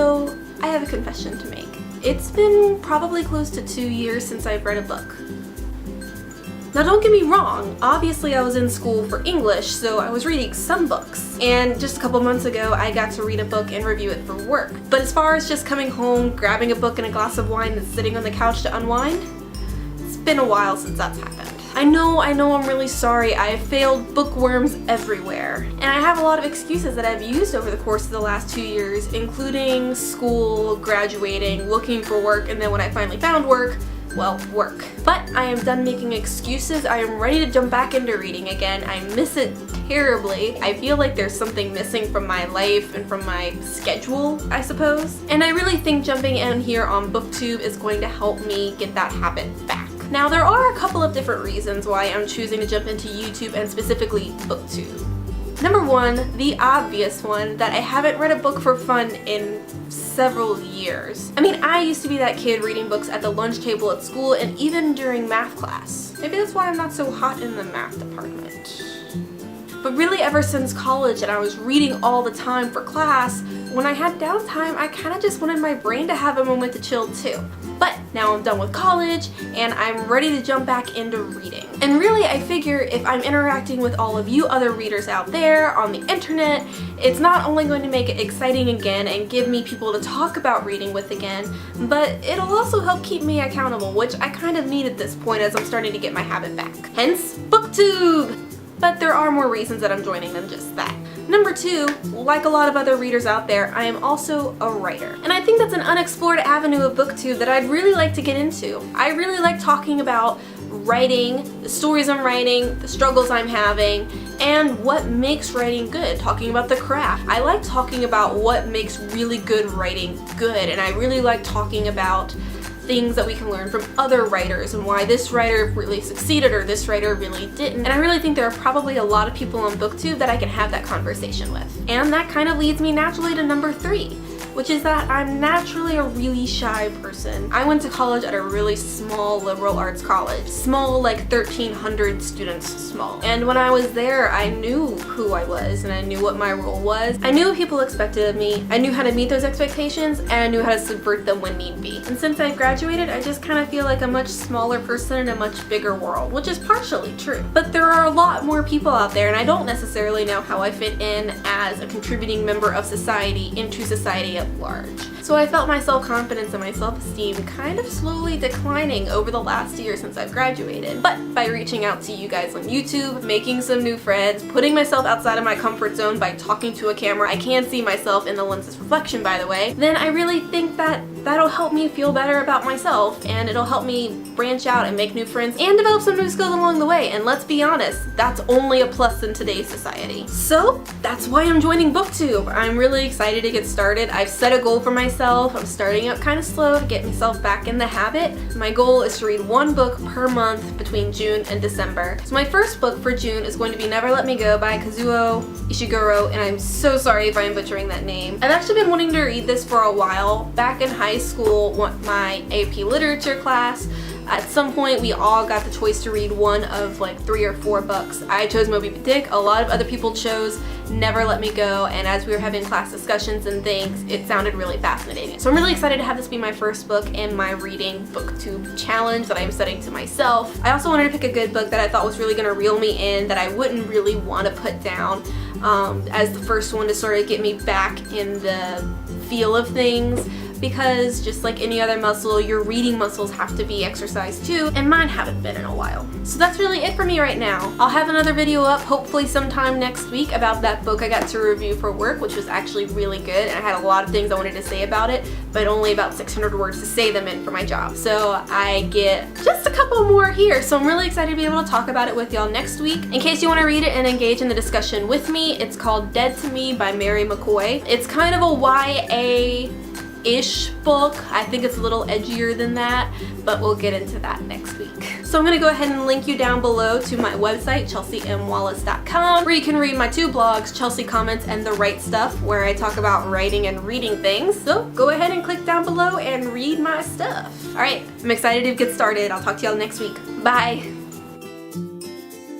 So I have a confession to make. It's been probably close to 2 years since I've read a book. Now don't get me wrong, obviously I was in school for English, so I was reading some books. And just a couple months ago, I got to read a book and review it for work. But as far as just coming home, grabbing a book and a glass of wine and sitting on the couch to unwind, it's been a while since that's happened. I know, I'm really sorry. I have failed bookworms everywhere. And I have a lot of excuses that I've used over the course of the last 2 years, including school, graduating, looking for work, and then when I finally found work, well, work. But I am done making excuses. I am ready to jump back into reading again. I miss it terribly. I feel like there's something missing from my life and from my schedule, I suppose. And I really think jumping in here on Booktube is going to help me get that habit back. Now, there are a couple of different reasons why I'm choosing to jump into YouTube and specifically Booktube. Number one, the obvious one, that I haven't read a book for fun in several years. I mean, I used to be that kid reading books at the lunch table at school and even during math class. Maybe that's why I'm not so hot in the math department. But really ever since college and I was reading all the time for class, when I had downtime, I kind of just wanted my brain to have a moment to chill too. But now I'm done with college and I'm ready to jump back into reading. And really I figure if I'm interacting with all of you other readers out there on the internet, it's not only going to make it exciting again and give me people to talk about reading with again, but it'll also help keep me accountable, which I kind of need at this point as I'm starting to get my habit back. Hence, Booktube! But there are more reasons that I'm joining than just that. Number two, like a lot of other readers out there, I am also a writer. And I think that's an unexplored avenue of Booktube that I'd really like to get into. I really like talking about writing, the stories I'm writing, the struggles I'm having, and what makes writing good, talking about the craft. I like talking about what makes really good writing good, and I really like talking about things that we can learn from other writers and why this writer really succeeded or this writer really didn't. And I really think there are probably a lot of people on Booktube that I can have that conversation with. And that kind of leads me naturally to number three, which is that I'm naturally a really shy person. I went to college at a really small liberal arts college. Small, like 1,300 students small. And when I was there, I knew who I was and I knew what my role was. I knew what people expected of me. I knew how to meet those expectations and I knew how to subvert them when need be. And since I graduated, I just kind of feel like a much smaller person in a much bigger world, which is partially true. But there are a lot more people out there and I don't necessarily know how I fit in as a contributing member of society into society at large. So I felt my self-confidence and my self-esteem kind of slowly declining over the last year since I've graduated. But by reaching out to you guys on YouTube, making some new friends, putting myself outside of my comfort zone by talking to a camera, I can see myself in the lens's reflection by the way, then I really think that that'll help me feel better about myself and it'll help me branch out and make new friends and develop some new skills along the way. And let's be honest, that's only a plus in today's society. So that's why I'm joining Booktube. I'm really excited to get started. I've set a goal for myself. I'm starting out kind of slow to get myself back in the habit. My goal is to read one book per month between June and December. So my first book for June is going to be Never Let Me Go by Kazuo Ishiguro, and I'm so sorry if I'm butchering that name. I've actually been wanting to read this for a while. Back in high school, my AP literature class, at some point we all got the choice to read one of like 3 or 4 books. I chose Moby Dick, a lot of other people chose Never Let Me Go, and as we were having class discussions and things, it sounded really fascinating. So I'm really excited to have this be my first book in my reading Booktube challenge that I'm setting to myself. I also wanted to pick a good book that I thought was really going to reel me in, that I wouldn't really want to put down as the first one to sort of get me back in the feel of things. Because just like any other muscle, your reading muscles have to be exercised too, and mine haven't been in a while. So that's really it for me right now. I'll have another video up hopefully sometime next week about that book I got to review for work, which was actually really good, and I had a lot of things I wanted to say about it, but only about 600 words to say them in for my job. So I get just a couple more here, so I'm really excited to be able to talk about it with y'all next week. In case you want to read it and engage in the discussion with me, it's called Dead to Me by Mary McCoy. It's kind of a YA-ish book. I think it's a little edgier than that, but we'll get into that next week. So I'm gonna go ahead and link you down below to my website, chelseamwallace.com, where you can read my 2 blogs, Chelsea Comments and The Right Stuff, where I talk about writing and reading things. So go ahead and click down below and read my stuff. Alright, I'm excited to get started. I'll talk to y'all next week. Bye!